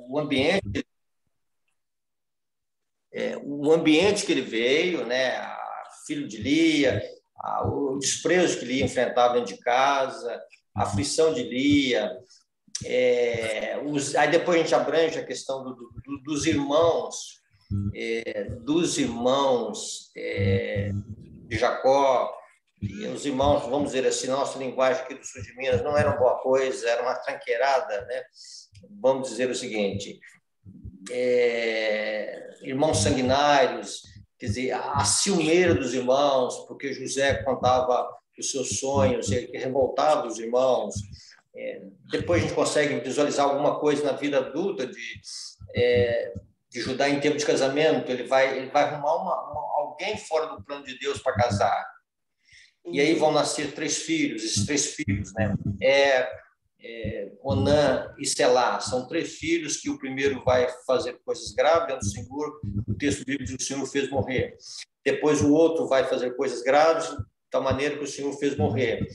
o ambiente, o ambiente que ele veio, né? Filho de Lia, o desprezo que Lia enfrentava dentro de casa, a aflição de Lia. Aí depois a gente abrange a questão dos irmãos, de Jacó. E os irmãos, vamos dizer assim, nossa linguagem aqui do sul de Minas não era uma boa coisa, era uma tranqueirada, né? Vamos dizer o seguinte, irmãos sanguinários, quer dizer, a ciumeira dos irmãos, porque José contava os seus sonhos, ele revoltava os irmãos. Depois a gente consegue visualizar alguma coisa na vida adulta de Judá em termos de casamento, ele vai arrumar alguém fora do plano de Deus para casar. E aí vão nascer 3 filhos, esses 3 filhos, né? Onã e Selá, são 3 filhos que o primeiro vai fazer coisas graves diante do Senhor, o texto bíblico diz que o Senhor fez morrer. Depois o outro vai fazer coisas graves, de tal maneira que o Senhor fez morrer.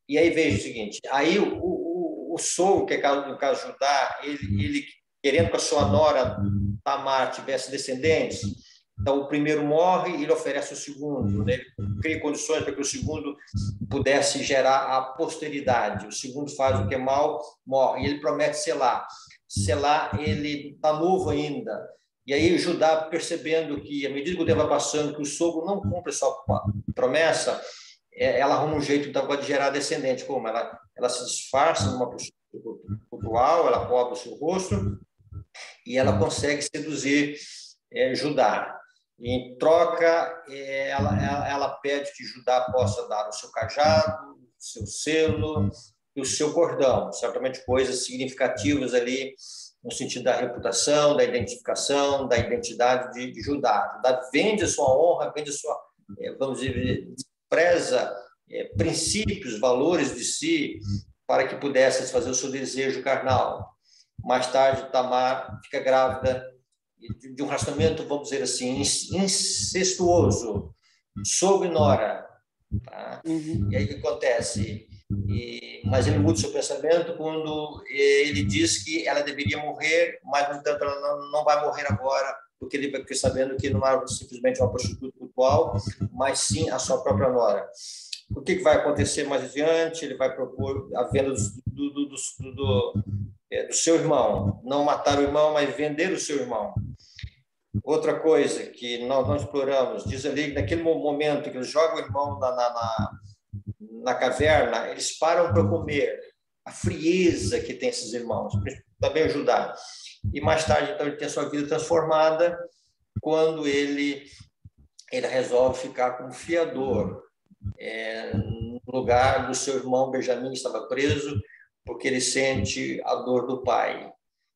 E aí veja o seguinte, aí o sogro, que é no caso Judá, ele querendo que a sua nora Tamar tivesse descendentes, então o primeiro morre e ele oferece o segundo, né? Ele cria condições para que o segundo pudesse gerar a posteridade. O segundo faz o que é mal, morre. E ele promete Selá. Selá, ele está novo ainda. E aí Judá, percebendo que, à medida que o tempo vai passando, que o sogro não cumpre a sua promessa, ela arruma um jeito, então, de gerar descendente. Como? Ela se disfarça numa postura cultural, ela cobre o seu rosto e ela consegue seduzir Judá. Em troca, ela pede que Judá possa dar o seu cajado, o seu selo e o seu cordão, certamente coisas significativas ali no sentido da reputação, da identificação, da identidade de Judá. Judá vende a sua honra, vende a sua, vamos dizer, despreza princípios, valores de si, para que pudesse fazer o seu desejo carnal. Mais tarde, Tamar fica grávida de um relacionamento, vamos dizer assim, incestuoso, sogro e nora. Tá? E aí o que acontece? Mas ele muda o seu pensamento quando ele diz que ela deveria morrer, mas, no entanto, ela não vai morrer agora, porque ele fica sabendo que não é simplesmente uma prostituta cultural, mas sim a sua própria nora. O que vai acontecer mais adiante? Ele vai propor a venda do seu irmão. Não matar o irmão, mas vender o seu irmão. Outra coisa que nós não exploramos, diz ali, naquele momento que eles jogam o irmão na caverna, eles param para comer. A frieza que tem esses irmãos, também ajudar. E mais tarde, então, ele tem a sua vida transformada quando ele resolve ficar como fiador no lugar do seu irmão Benjamim, que estava preso, porque ele sente a dor do pai.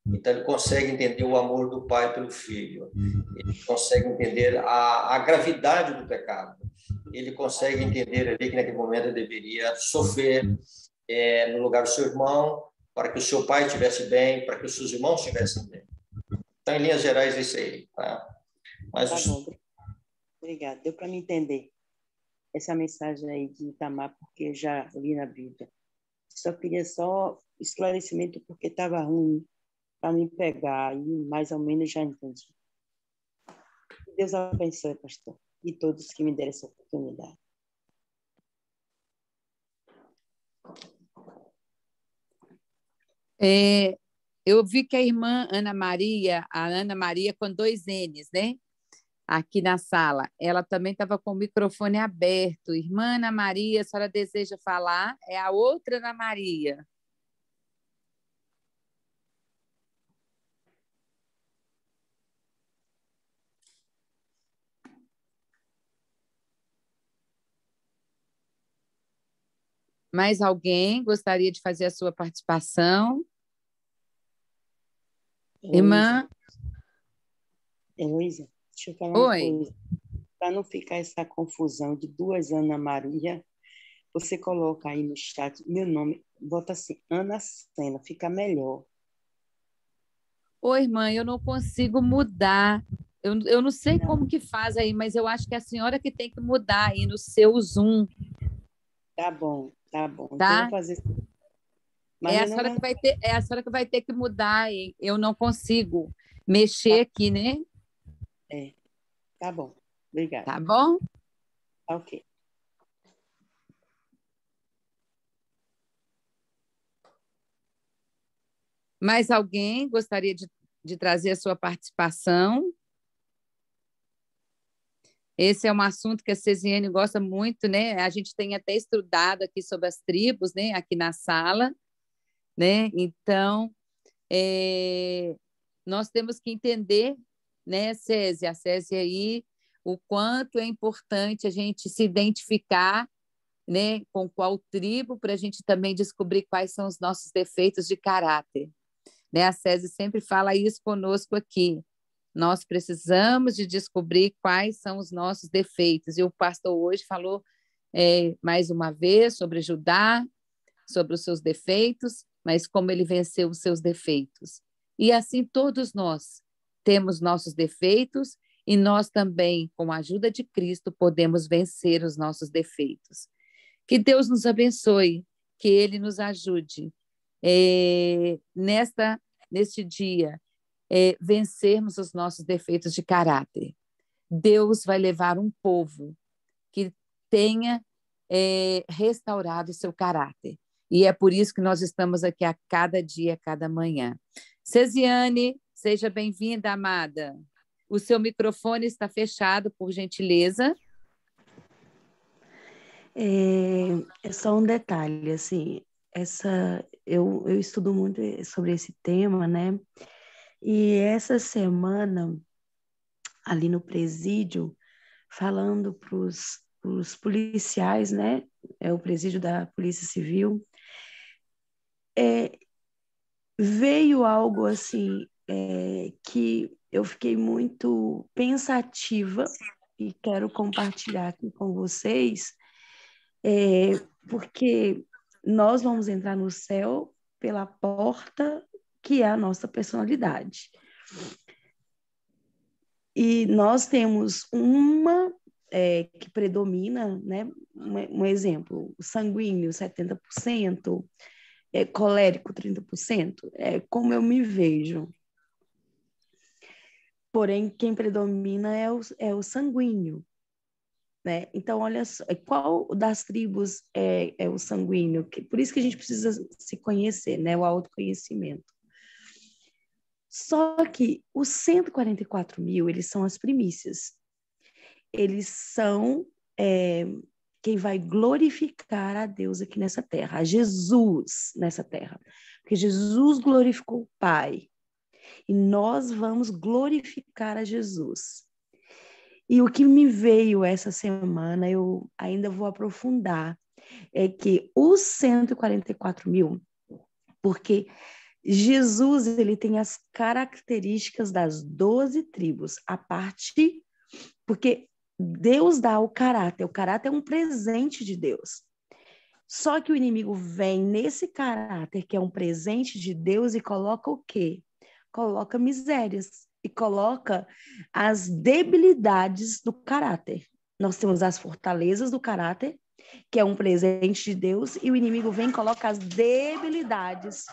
Então, ele consegue entender o amor do pai pelo filho. Ele consegue entender a gravidade do pecado. Ele consegue entender ali que, naquele momento, ele deveria sofrer no lugar do seu irmão, para que o seu pai estivesse bem, para que os seus irmãos estivessem bem. Então, em linhas gerais, é isso aí. Tá? Mas tá bom. Obrigada. Deu para me entender essa mensagem aí de Itamar, porque eu já li na Bíblia. Só queria esclarecimento, porque estava ruim para me pegar, e mais ou menos já entendi. Deus abençoe, pastor, e todos que me deram essa oportunidade. Eu vi que a irmã Ana Maria, a Ana Maria com 2 N's, né? Aqui na sala, ela também estava com o microfone aberto. Irmã Ana Maria, a senhora deseja falar? É a outra Ana Maria. Mais alguém gostaria de fazer a sua participação? Irmã? Heloísa, deixa eu falar uma coisa. Para não ficar essa confusão de 2 Ana Maria, você coloca aí no chat meu nome, bota assim, Ana Sena, fica melhor. Oi, irmã, eu não consigo mudar. Eu não sei como que faz aí, mas eu acho que é a senhora que tem que mudar aí no seu Zoom. Tá bom, tá bom. Tá? Então, vou fazer... Mas eu É a senhora que vai ter que mudar, hein? Eu não consigo mexer aqui, né? Tá bom. Obrigada. Tá bom? Ok. Mais alguém gostaria de trazer a sua participação? Esse é um assunto que a Cesiane gosta muito, né? A gente tem até estudado aqui sobre as tribos, né? Aqui na sala, né? Então, nós temos que entender, né, Césia, a Césia aí, o quanto é importante a gente se identificar, né, com qual tribo, para a gente também descobrir quais são os nossos defeitos de caráter. Né? A Césia sempre fala isso conosco aqui. Nós precisamos de descobrir quais são os nossos defeitos. E o pastor hoje falou mais uma vez sobre Judá, sobre os seus defeitos, mas como ele venceu os seus defeitos. E assim todos nós temos nossos defeitos e nós também, com a ajuda de Cristo, podemos vencer os nossos defeitos. Que Deus nos abençoe, que Ele nos ajude neste dia, vencermos os nossos defeitos de caráter. Deus vai levar um povo que tenha restaurado o seu caráter. E é por isso que nós estamos aqui a cada dia, a cada manhã. Cesiane, seja bem-vinda, amada. O seu microfone está fechado, por gentileza. É só um detalhe, assim, eu estudo muito sobre esse tema, né? E essa semana, ali no presídio, falando para os policiais, né? É o presídio da Polícia Civil, veio algo assim que eu fiquei muito pensativa e quero compartilhar aqui com vocês, porque nós vamos entrar no céu pela porta que é a nossa personalidade. E nós temos uma que predomina, né? Um exemplo, sanguíneo, 70%, colérico, 30%, é como eu me vejo. Porém, quem predomina é o sanguíneo. Né? Então, olha só, qual das tribos é o sanguíneo? Por isso que a gente precisa se conhecer, né? O autoconhecimento. Só que os 144 mil, eles são as primícias. Eles são quem vai glorificar a Deus aqui nessa terra, a Jesus nessa terra. Porque Jesus glorificou o Pai. E nós vamos glorificar a Jesus. E o que me veio essa semana, eu ainda vou aprofundar, é que os 144 mil, porque Jesus ele tem as características das 12 tribos, a parte, porque Deus dá o caráter é um presente de Deus. Só que o inimigo vem nesse caráter, que é um presente de Deus, e coloca o quê? Coloca misérias e coloca as debilidades do caráter. Nós temos as fortalezas do caráter, que é um presente de Deus, e o inimigo vem e coloca as debilidades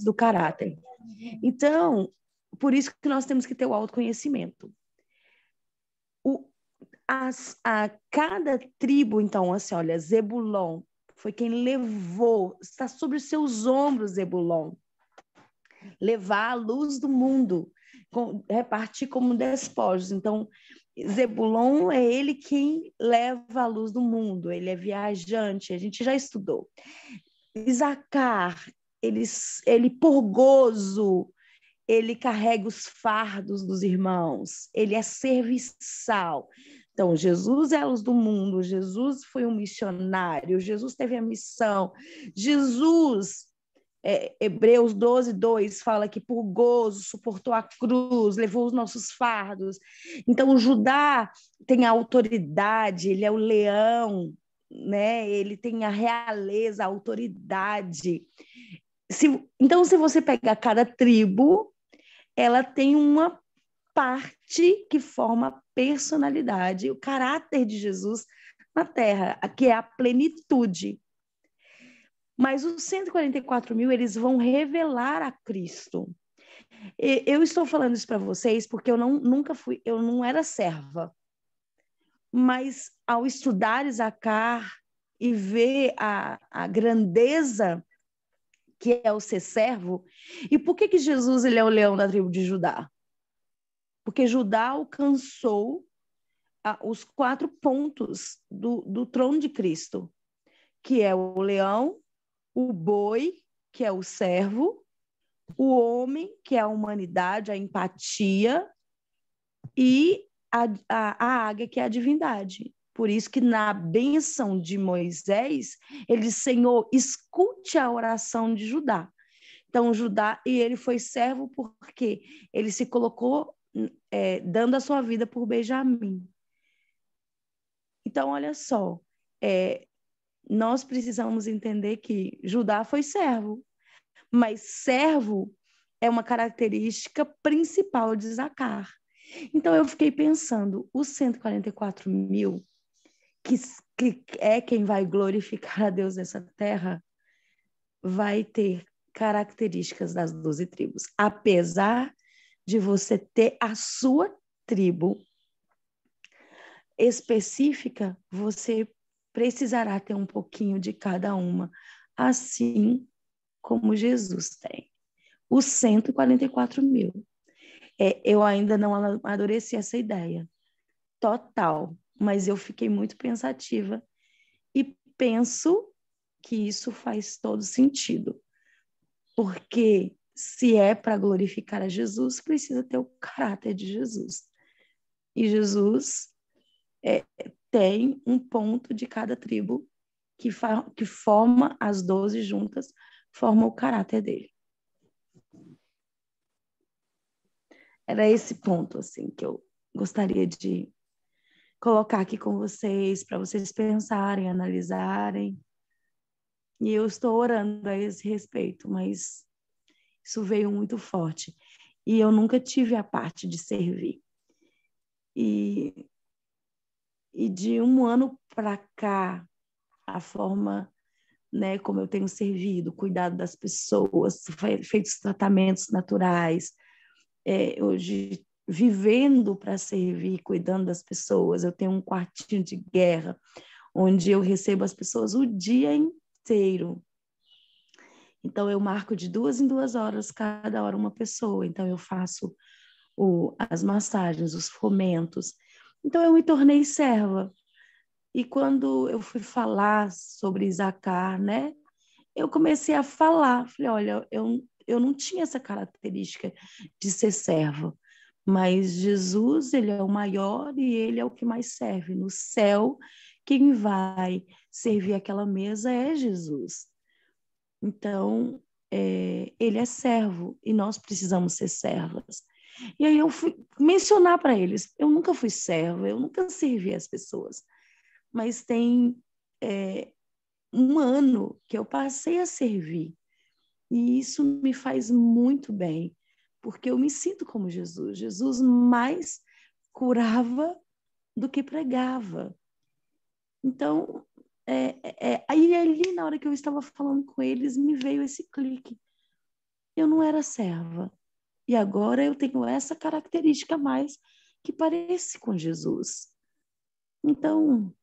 do caráter. Então, por isso que nós temos que ter o autoconhecimento. Cada tribo, então, assim, olha, Zebulon foi quem levou, está sobre os seus ombros, Zebulon, levar a luz do mundo, repartir como despojos. Então, Zebulon é ele quem leva a luz do mundo, ele é viajante, a gente já estudou. Isacar, ele por gozo, ele carrega os fardos dos irmãos, ele é serviçal. Então, Jesus é a luz do mundo, Jesus foi um missionário, Jesus teve a missão, Jesus, Hebreus 12, 2 fala que por gozo suportou a cruz, levou os nossos fardos. Então, o Judá tem a autoridade, ele é o leão, né? Ele tem a realeza, a autoridade. Então, se você pegar cada tribo, ela tem uma parte que forma a personalidade, o caráter de Jesus na Terra, que é a plenitude. Mas os 144 mil, eles vão revelar a Cristo. Eu estou falando isso para vocês porque nunca fui, eu não era serva. Mas ao estudar Isacar e ver a grandeza que é o ser servo, e por que Jesus ele é o leão da tribo de Judá? Porque Judá alcançou os 4 pontos do trono de Cristo, que é o leão, o boi, que é o servo, o homem, que é a humanidade, a empatia, e a águia, que é a divindade. Por isso que na bênção de Moisés, ele diz, Senhor, escute a oração de Judá. Então, Judá, e ele foi servo porque ele se colocou dando a sua vida por Benjamim. Então, olha só, nós precisamos entender que Judá foi servo, mas servo é uma característica principal de Isacar. Então, eu fiquei pensando, os 144 mil, que é quem vai glorificar a Deus nessa terra, vai ter características das 12 tribos. Apesar de você ter a sua tribo específica, você precisará ter um pouquinho de cada uma, assim como Jesus tem. Os 144 mil. Eu ainda não amadureci essa ideia total, mas eu fiquei muito pensativa e penso que isso faz todo sentido, porque se é para glorificar a Jesus, precisa ter o caráter de Jesus. E Jesus tem um ponto de cada tribo que forma as 12 juntas, forma o caráter dele. Era esse ponto assim que eu gostaria de colocar aqui com vocês, para vocês pensarem, analisarem. E eu estou orando a esse respeito, mas isso veio muito forte. E eu nunca tive a parte de servir. E de um ano para cá, a forma, né, como eu tenho servido, cuidado das pessoas, feito os tratamentos naturais, hoje vivendo para servir, cuidando das pessoas. Eu tenho um quartinho de guerra, onde eu recebo as pessoas o dia inteiro. Então, eu marco de 2 em 2 horas, cada hora uma pessoa. Então, eu faço as massagens, os fomentos. Então, eu me tornei serva. E quando eu fui falar sobre Isacar, né, eu comecei a falar. Falei, olha, eu não tinha essa característica de ser serva, mas Jesus, ele é o maior e ele é o que mais serve. No céu, quem vai servir aquela mesa é Jesus. Então, ele é servo e nós precisamos ser servas. E aí eu fui mencionar para eles, eu nunca fui serva, eu nunca servi as pessoas, mas tem um ano que eu passei a servir. E isso me faz muito bem, porque eu me sinto como Jesus. Jesus mais curava do que pregava. Então, aí ali na hora que eu estava falando com eles, me veio esse clique. Eu não era serva. E agora eu tenho essa característica mais que parece com Jesus. Então,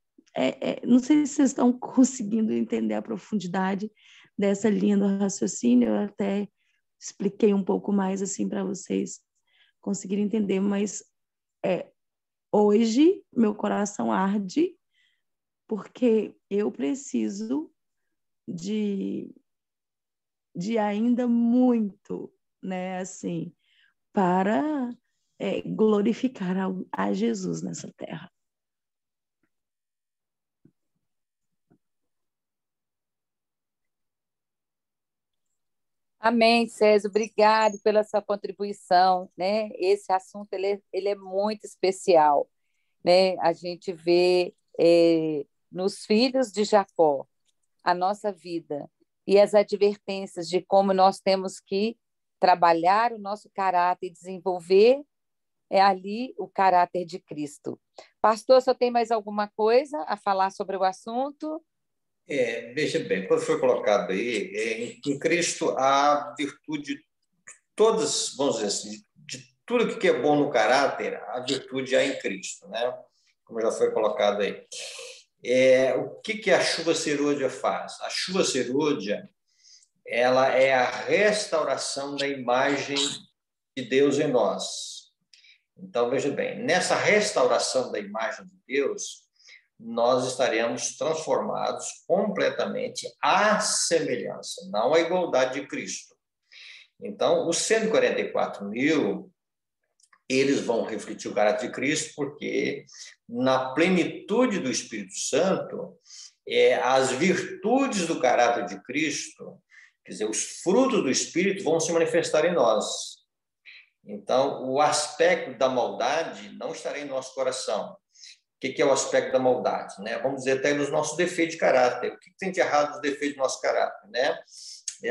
não sei se vocês estão conseguindo entender a profundidade dessa linha do raciocínio. Eu até expliquei um pouco mais assim para vocês conseguirem entender, mas hoje meu coração arde porque eu preciso de ainda muito, né, assim, para glorificar a Jesus nessa terra. Amém, César. Obrigado pela sua contribuição, né? Esse assunto ele é muito especial, né? A gente vê nos filhos de Jacó a nossa vida e as advertências de como nós temos que trabalhar o nosso caráter e desenvolver ali o caráter de Cristo. Pastor, só tem mais alguma coisa a falar sobre o assunto? Veja bem, quando foi colocado aí, em Cristo há virtude de todas, vamos dizer assim, de tudo que é bom no caráter, a virtude há em Cristo, né? Como já foi colocado aí. O que a chuva serôdia faz? A chuva serôdia, ela é a restauração da imagem de Deus em nós. Então, veja bem, nessa restauração da imagem de Deus, nós estaremos transformados completamente à semelhança, não à igualdade de Cristo. Então, os 144 mil, eles vão refletir o caráter de Cristo, porque na plenitude do Espírito Santo, as virtudes do caráter de Cristo, quer dizer, os frutos do Espírito vão se manifestar em nós. Então, o aspecto da maldade não estará em nosso coração. O que é o aspecto da maldade? Né? Vamos dizer até nos nossos defeitos de caráter. O que tem de errado nos defeitos do nosso caráter? Né?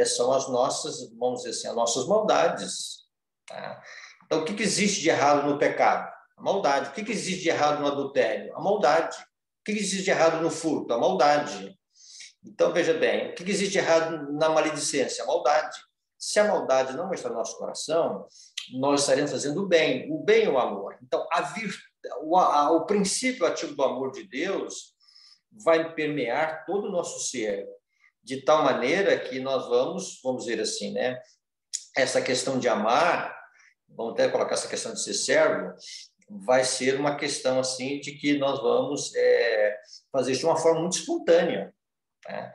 São as nossas, vamos dizer assim, as nossas maldades. Tá? Então, o que existe de errado no pecado? A maldade. O que existe de errado no adultério? A maldade. O que existe de errado no furto? A maldade. Então, veja bem, o que existe de errado na maledicência? A maldade. Se a maldade não está no nosso coração, nós estaremos fazendo o bem é o amor. Então, o princípio ativo do amor de Deus vai permear todo o nosso ser, de tal maneira que nós vamos dizer assim, né? Essa questão de amar, vamos até colocar essa questão de ser servo, vai ser uma questão assim de que nós vamos fazer isso de uma forma muito espontânea. Né?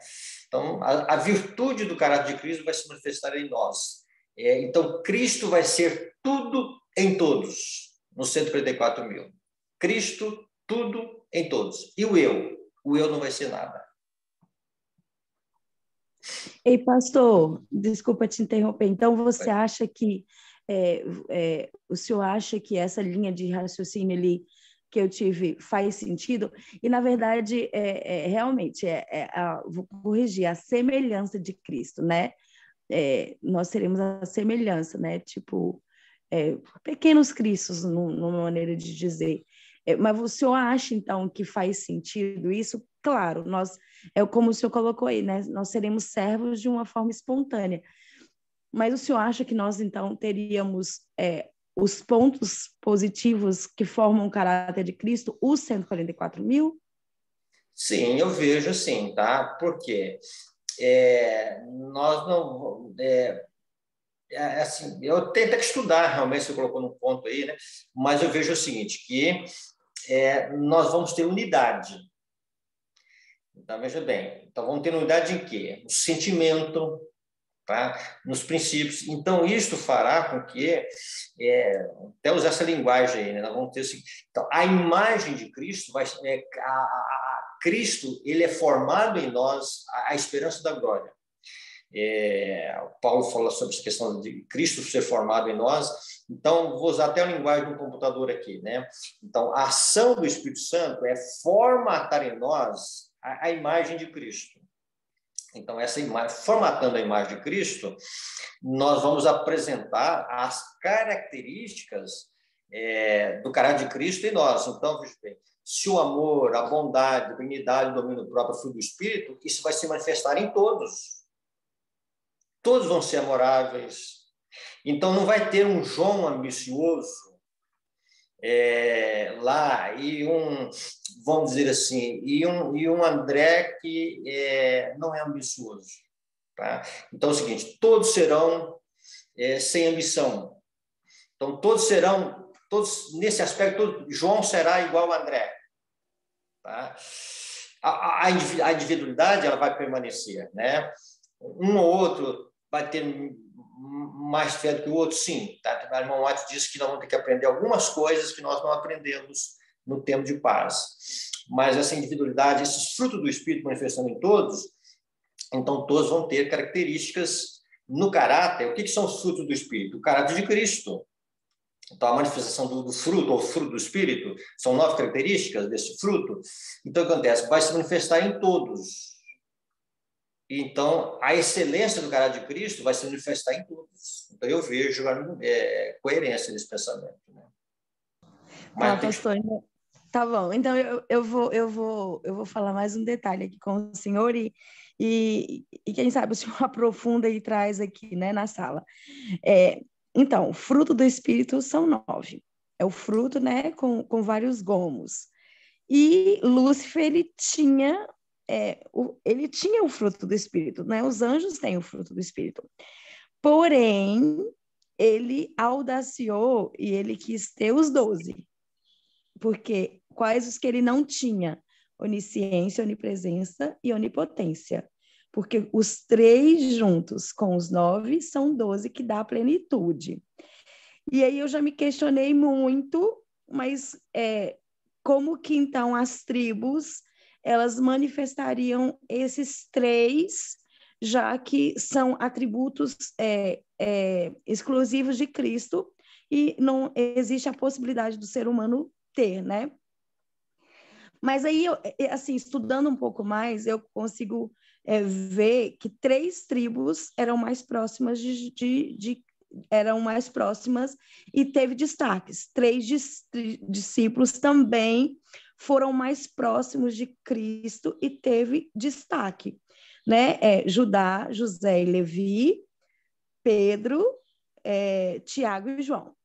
Então, a virtude do caráter de Cristo vai se manifestar em nós. Então, Cristo vai ser tudo em todos, nos 144 mil. Cristo, tudo em todos. E o eu? O eu não vai ser nada. Ei, pastor, desculpa te interromper. Então, você acha que o senhor acha que essa linha de raciocínio ali que eu tive faz sentido? E, na verdade, realmente, vou corrigir, a semelhança de Cristo, né? Nós teremos a semelhança, né? Tipo, pequenos cristos, numa maneira de dizer. Mas o senhor acha, então, que faz sentido isso? Claro, como o senhor colocou aí, né? Nós seremos servos de uma forma espontânea. Mas o senhor acha que nós, então, teríamos os pontos positivos que formam o caráter de Cristo, os 144 mil? Sim, eu vejo assim, tá? Porque nós não... assim, eu tenho que estudar, realmente, você colocou no ponto aí, né? Mas eu vejo o seguinte, que nós vamos ter unidade. Então, veja bem, então vamos ter unidade em quê? No sentimento, tá? Nos princípios. Então, isso fará com que, até usar essa linguagem aí, né? Nós vamos ter assim, então, a imagem de Cristo, Cristo, ele é formado em nós a esperança da glória. O Paulo fala sobre essa questão de Cristo ser formado em nós. Então, vou usar até a linguagem do computador aqui, né? Então, a ação do Espírito Santo é formatar em nós a imagem de Cristo. Então, essa imagem, formatando a imagem de Cristo, nós vamos apresentar as características do caráter de Cristo em nós. Então, veja bem, se o amor, a bondade, a benignidade, o domínio próprio, o fruto do Espírito, isso vai se manifestar em todos. Todos vão ser amoráveis. Então, não vai ter um João ambicioso lá e vamos dizer assim, e um André que não é ambicioso. Tá? Então, é o seguinte, todos serão sem ambição. Então, todos nesse aspecto, João será igual a André. Tá? A individualidade ela vai permanecer, né? Um ou outro vai ter mais fé do que o outro, sim. Tá? O irmão Watts disse que nós vamos ter que aprender algumas coisas que nós não aprendemos no tempo de paz. Mas essa individualidade, esses frutos do Espírito manifestando em todos, então todos vão ter características no caráter. O que são os frutos do Espírito? O caráter de Cristo. Então, a manifestação do fruto, ou fruto do Espírito, são 9 características desse fruto. Então, o que acontece? Vai se manifestar em todos. Então, a excelência do caráter de Cristo vai se manifestar em todos. Então, eu vejo coerência nesse pensamento. Né? Mas, pastor, Tá bom, então eu vou falar mais um detalhe aqui com o senhor e quem sabe o senhor aprofunda e traz aqui, né, na sala. Então, o fruto do Espírito são 9. É o fruto, né, com vários gomos. E Lúcifer, ele tinha o fruto do Espírito, né? Os anjos têm o fruto do Espírito. Porém, ele audaciou e ele quis ter os 12. Porque quais os que ele não tinha? Onisciência, onipresença e onipotência. Porque os 3 juntos com os 9 são 12 que dá a plenitude. E aí eu já me questionei muito, mas como que então as tribos elas manifestariam esses 3, já que são atributos exclusivos de Cristo e não existe a possibilidade do ser humano ter, né? Mas aí, assim, estudando um pouco mais, eu consigo ver que 3 tribos eram mais próximas eram mais próximas e teve destaques. 3 discípulos também foram mais próximos de Cristo e teve destaque, né? Judá, José e Levi, Pedro, Tiago e João.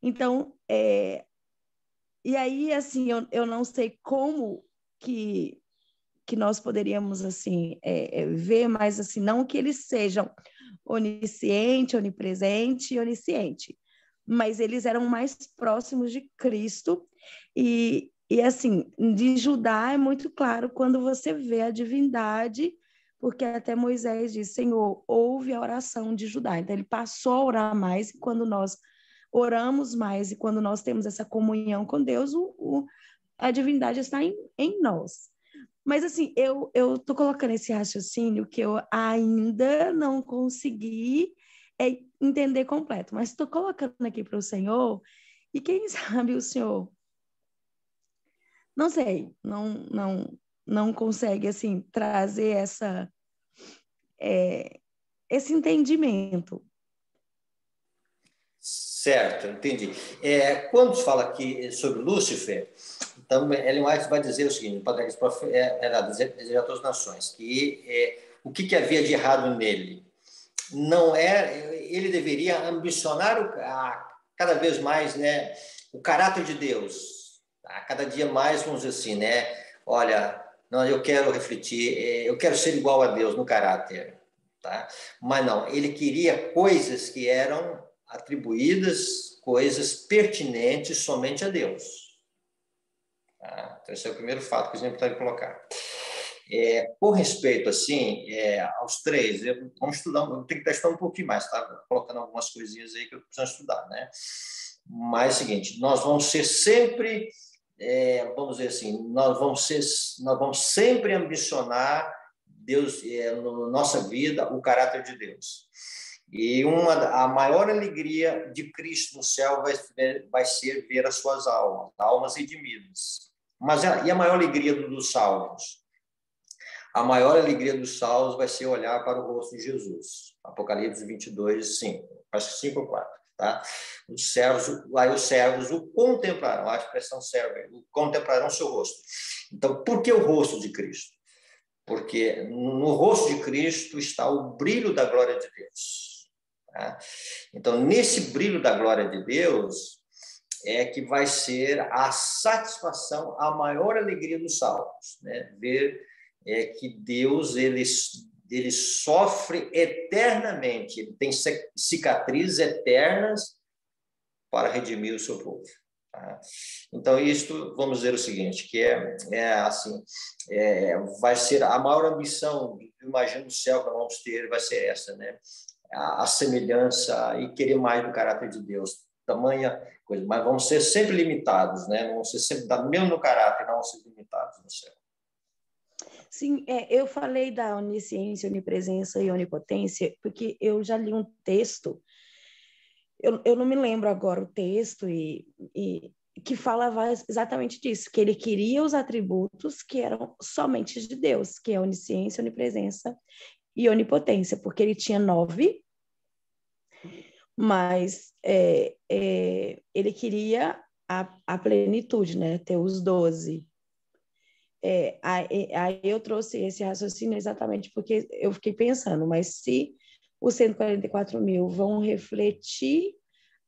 Então, e aí, assim, eu não sei como que nós poderíamos, assim, ver, mas, assim, não que eles sejam onisciente, onipresente e onisciente, mas eles eram mais próximos de Cristo e assim, de Judá é muito claro quando você vê a divindade, porque até Moisés diz, Senhor, ouve a oração de Judá. Então, ele passou a orar mais e quando nós oramos mais e quando nós temos essa comunhão com Deus, a divindade está em nós. Mas, assim, eu tô colocando esse raciocínio que eu ainda não consegui entender completo, mas estou colocando aqui para o Senhor e quem sabe o Senhor, não sei, não consegue, assim, trazer esse entendimento. Certo, entendi. Quando se fala aqui sobre Lúcifer, então Ellen White vai dizer o seguinte, dizer a todas as nações, que o que havia de errado nele? Não ele deveria ambicionar cada vez mais, né, o caráter de Deus, tá? Cada dia mais, vamos dizer assim, né? Olha, não, eu quero refletir, eu quero ser igual a Deus no caráter, tá? Mas não, ele queria coisas que eram atribuídas, coisas pertinentes somente a Deus. Tá? Então, esse é o primeiro fato que a gente pode colocar. Com respeito, assim, aos 3, vamos estudar, eu tenho que testar um pouquinho mais, tá? Colocando algumas coisinhas aí que eu preciso estudar, né? Mas é o seguinte, nós vamos ser sempre, vamos dizer assim, nós vamos sempre ambicionar Deus, na nossa vida, o caráter de Deus. E a maior alegria de Cristo no céu vai ser ver as suas almas redimidas. Mas e a maior alegria dos salvos? A maior alegria dos salvos vai ser olhar para o rosto de Jesus. Apocalipse 22, 5. Acho que 5 ou 4. Tá? Os servos o contemplarão. A expressão servo, contemplarão o seu rosto. Então, por que o rosto de Cristo? Porque no rosto de Cristo está o brilho da glória de Deus. Tá? Então, nesse brilho da glória de Deus que vai ser a satisfação, a maior alegria dos salvos, né? Ver que Deus ele sofre eternamente, ele tem cicatrizes eternas para redimir o seu povo. Tá? Então, isto, vamos dizer o seguinte, que assim, vai ser a maior ambição, imagino, do céu que nós vamos ter, vai ser essa, né? A semelhança e querer mais do caráter de Deus, tamanha coisa, mas vamos ser sempre limitados, né? Vamos ser sempre, mesmo no caráter, não vamos ser limitados no céu. Sim, eu falei da onisciência, onipresença e onipotência, porque eu já li um texto, eu não me lembro agora o texto, e que falava exatamente disso, que ele queria os atributos que eram somente de Deus, que é onisciência, onipresença e onipotência, porque ele tinha 9, mas ele queria a plenitude, né? Ter os 12. Aí eu trouxe esse raciocínio exatamente porque eu fiquei pensando, mas se os 144 mil vão refletir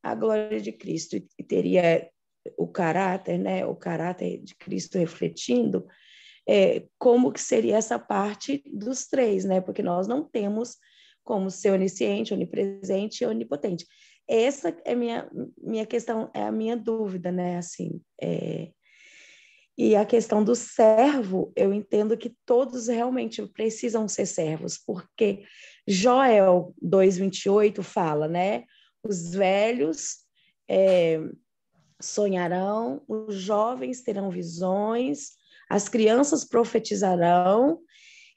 a glória de Cristo e teria o caráter, né? O caráter de Cristo refletindo, como que seria essa parte dos 3, né? Porque nós não temos como ser onisciente, onipresente e onipotente. Essa é minha questão, é a minha dúvida, né? Assim, e a questão do servo, eu entendo que todos realmente precisam ser servos, porque Joel 2:28 fala, né? Os velhos sonharão, os jovens terão visões, as crianças profetizarão.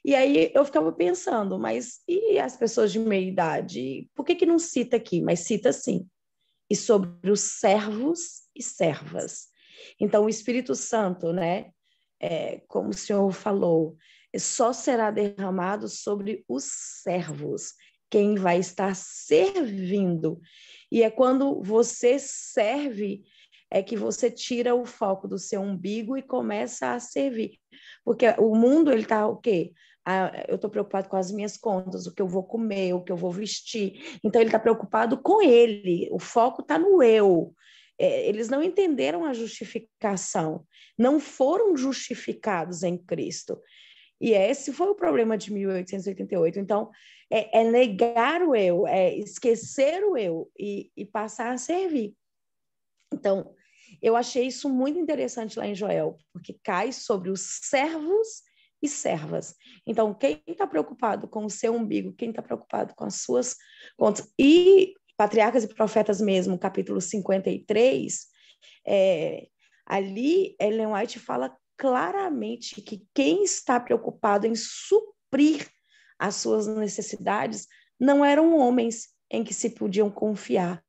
E aí eu ficava pensando, mas e as pessoas de meia idade? Por que não cita aqui? Mas cita sim. E sobre os servos e servas. Então, o Espírito Santo, né, como o senhor falou, só será derramado sobre os servos, quem vai estar servindo. E é quando você serve, é que você tira o foco do seu umbigo e começa a servir. Porque o mundo, ele está o quê? Eu estou preocupado com as minhas contas, o que eu vou comer, o que eu vou vestir. Então, ele está preocupado com ele, o foco está no eu. Eles não entenderam a justificação, não foram justificados em Cristo. E esse foi o problema de 1888. Então, negar o eu, esquecer o eu e passar a servir. Então, eu achei isso muito interessante lá em Joel, porque cai sobre os servos e servas. Então, quem está preocupado com o seu umbigo, quem está preocupado com as suas contas, e Patriarcas e Profetas mesmo, capítulo 53, ali Ellen White fala claramente que quem está preocupado em suprir as suas necessidades não eram homens em que se podiam confiar.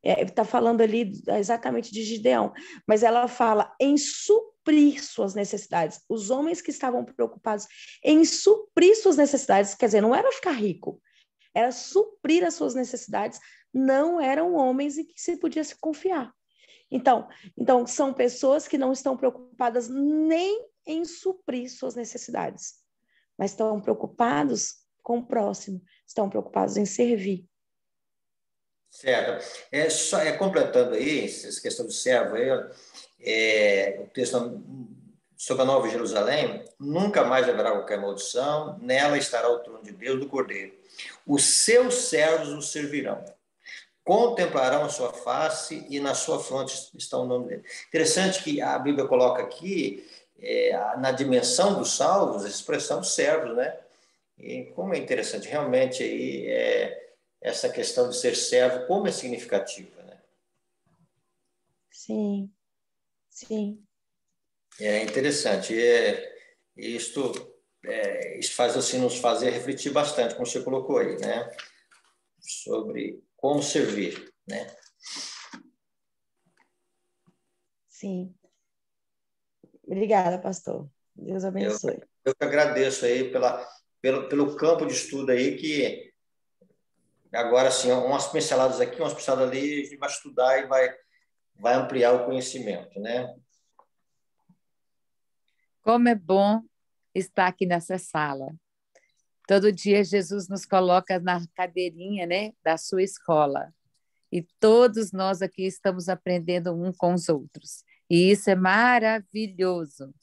Está falando ali exatamente de Gideão, mas ela fala em suprir suas necessidades. Os homens que estavam preocupados em suprir suas necessidades, quer dizer, não era ficar rico, era suprir as suas necessidades, não eram homens em que se podia se confiar. Então, são pessoas que não estão preocupadas nem em suprir suas necessidades, mas estão preocupados com o próximo, estão preocupados em servir. Certo. Completando aí, essa questão do servo, o texto sobre a Nova Jerusalém, nunca mais haverá qualquer maldição, nela estará o trono de Deus do Cordeiro. Os seus servos o servirão, contemplarão a sua face e na sua fronte está o nome dele. Interessante que a Bíblia coloca aqui, na dimensão dos salvos, a expressão servos, né? E como é interessante, realmente aí essa questão de ser servo, como é significativa, né? Sim, sim. É interessante. Isto faz assim, nos fazer refletir bastante, como você colocou aí, né? Sobre como servir, né? Sim. Obrigada, pastor. Deus abençoe. Eu que agradeço aí pelo campo de estudo aí que agora, assim, umas pinceladas aqui, umas pinceladas ali, a gente vai estudar e vai ampliar o conhecimento, né? Como é bom estar aqui nessa sala. Todo dia Jesus nos coloca na cadeirinha, né, da sua escola. E todos nós aqui estamos aprendendo um com os outros. E isso é maravilhoso.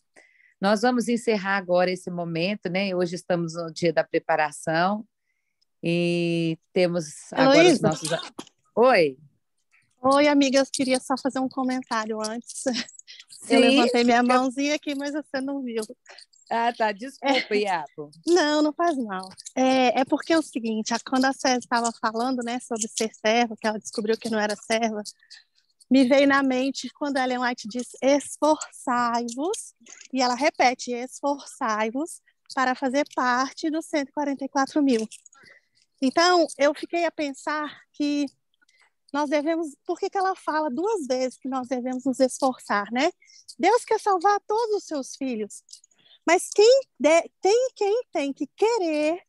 Nós vamos encerrar agora esse momento, né? Hoje estamos no dia da preparação e temos agora os nossos... Oi. Oi, amiga, eu queria só fazer um comentário antes. Sim. Eu levantei minha mãozinha aqui, mas você não viu. Ah, tá. Desculpa, Iapo. Não faz mal. É porque é o seguinte, quando a César estava falando, né, sobre ser serva, que ela descobriu que não era serva, me veio na mente quando a Ellen White diz esforçai-vos, e ela repete, esforçai-vos para fazer parte dos 144 mil. Então, eu fiquei a pensar que nós devemos, por que ela fala 2 vezes que nós devemos nos esforçar, né? Deus quer salvar todos os seus filhos, mas quem tem que querer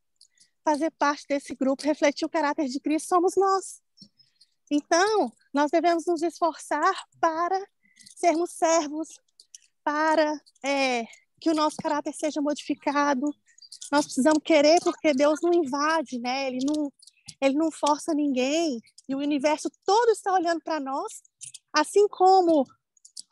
fazer parte desse grupo, refletir o caráter de Cristo, somos nós. Então, nós devemos nos esforçar para sermos servos, para que o nosso caráter seja modificado. Nós precisamos querer, porque Deus não invade, né? Ele não força ninguém, e o universo todo está olhando para nós, assim como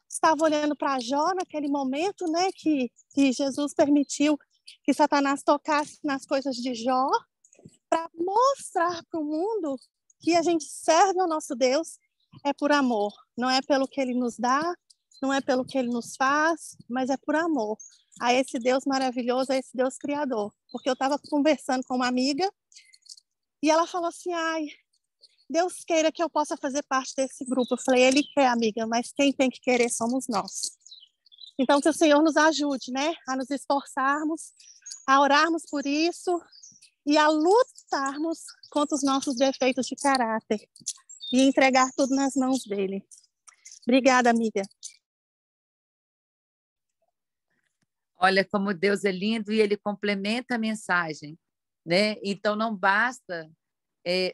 estava olhando para Jó naquele momento, né, que Jesus permitiu que Satanás tocasse nas coisas de Jó, para mostrar para o mundo que a gente serve ao nosso Deus é por amor, não é pelo que ele nos dá, não é pelo que ele nos faz, mas é por amor a esse Deus maravilhoso, a esse Deus criador. Porque eu estava conversando com uma amiga e ela falou assim, ai, Deus queira que eu possa fazer parte desse grupo. Eu falei, ele quer, amiga, mas quem tem que querer somos nós. Então, que o Senhor nos ajude, né, a nos esforçarmos, a orarmos por isso e a lutarmos contra os nossos defeitos de caráter e entregar tudo nas mãos dele. Obrigada, amiga. Olha como Deus é lindo e ele complementa a mensagem, né? Então, não basta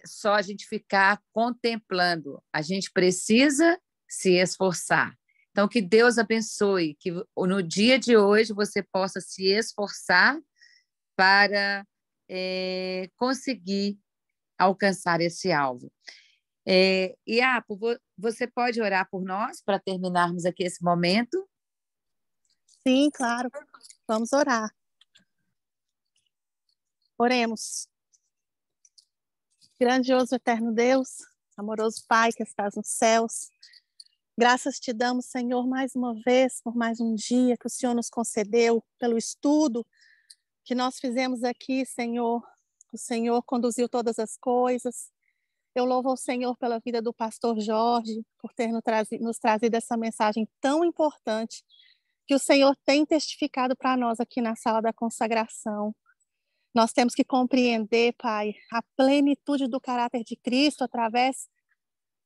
só a gente ficar contemplando, a gente precisa se esforçar. Então, que Deus abençoe, que no dia de hoje você possa se esforçar para conseguir alcançar esse alvo. Iapo, você pode orar por nós para terminarmos aqui esse momento? Sim, claro. Vamos orar. Oremos. Grandioso eterno Deus, amoroso Pai que estás nos céus, graças te damos, Senhor, mais uma vez, por mais um dia que o Senhor nos concedeu, pelo estudo que nós fizemos aqui, Senhor. O Senhor conduziu todas as coisas. Eu louvo ao Senhor pela vida do pastor Jorge, por ter nos trazido essa mensagem tão importante que o Senhor tem testificado para nós aqui na sala da consagração. Nós temos que compreender, Pai, a plenitude do caráter de Cristo através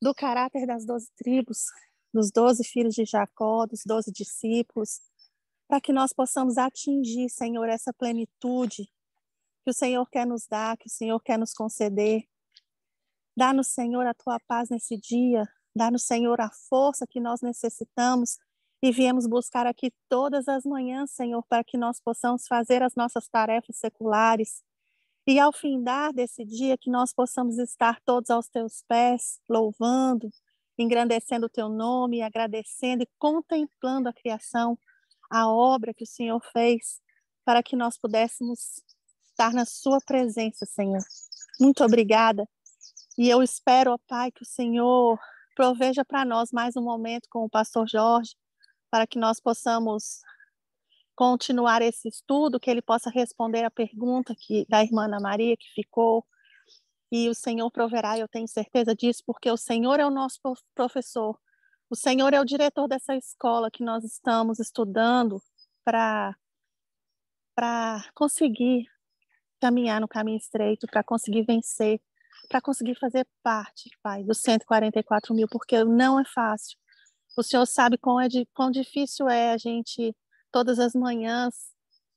do caráter das 12 tribos, dos 12 filhos de Jacó, dos 12 discípulos, para que nós possamos atingir, Senhor, essa plenitude que o Senhor quer nos dar, que o Senhor quer nos conceder. Dá-nos, Senhor, a tua paz nesse dia, dá-nos, Senhor, a força que nós necessitamos e viemos buscar aqui todas as manhãs, Senhor, para que nós possamos fazer as nossas tarefas seculares e ao findar desse dia que nós possamos estar todos aos teus pés, louvando, engrandecendo o teu nome, agradecendo e contemplando a criação, a obra que o Senhor fez, para que nós pudéssemos estar na sua presença, Senhor. Muito obrigada. E eu espero, ó Pai, que o Senhor proveja para nós mais um momento com o pastor Jorge, para que nós possamos continuar esse estudo, que ele possa responder a pergunta da irmã Ana Maria que ficou, e o Senhor proverá, eu tenho certeza disso, porque o Senhor é o nosso professor, o Senhor é o diretor dessa escola que nós estamos estudando para conseguir caminhar no caminho estreito, para conseguir vencer, para conseguir fazer parte, Pai, dos 144 mil, porque não é fácil. O Senhor sabe quão difícil é a gente, todas as manhãs,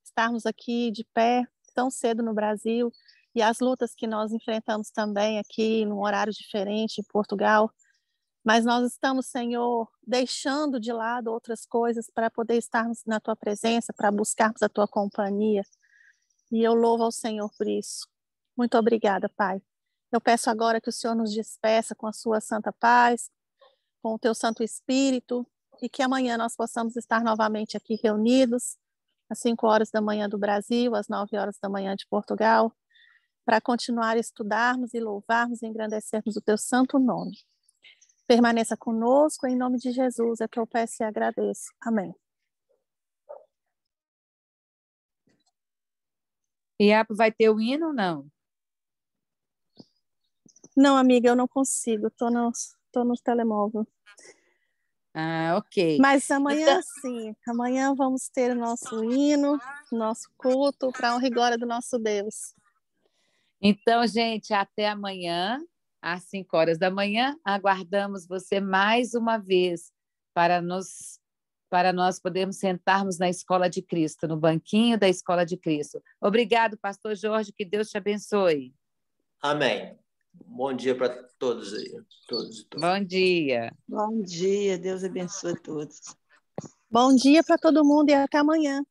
estarmos aqui de pé, tão cedo no Brasil, e as lutas que nós enfrentamos também aqui, num horário diferente, em Portugal. Mas nós estamos, Senhor, deixando de lado outras coisas para poder estarmos na Tua presença, para buscarmos a Tua companhia. E eu louvo ao Senhor por isso. Muito obrigada, Pai. Eu peço agora que o Senhor nos despeça com a Sua santa paz, com o Teu Santo Espírito, e que amanhã nós possamos estar novamente aqui reunidos, às 5 horas da manhã do Brasil, às 9 horas da manhã de Portugal, para continuar a estudarmos e louvarmos e engrandecermos o Teu santo nome. Permaneça conosco, em nome de Jesus, é que eu peço e agradeço. Amém. Iapo, vai ter o hino ou não? Não, amiga, eu não consigo, tô no telemóvel. Ah, ok. Mas amanhã sim, amanhã vamos ter o nosso hino, nosso culto para a honra e glória do nosso Deus. Então, gente, até amanhã, às 5 horas da manhã, aguardamos você mais uma vez para nós podermos sentarmos na Escola de Cristo, no banquinho da Escola de Cristo. Obrigado, pastor Jorge, que Deus te abençoe. Amém. Bom dia para todos aí. Todos e todas. Bom dia. Bom dia, Deus abençoe a todos. Bom dia para todo mundo e até amanhã.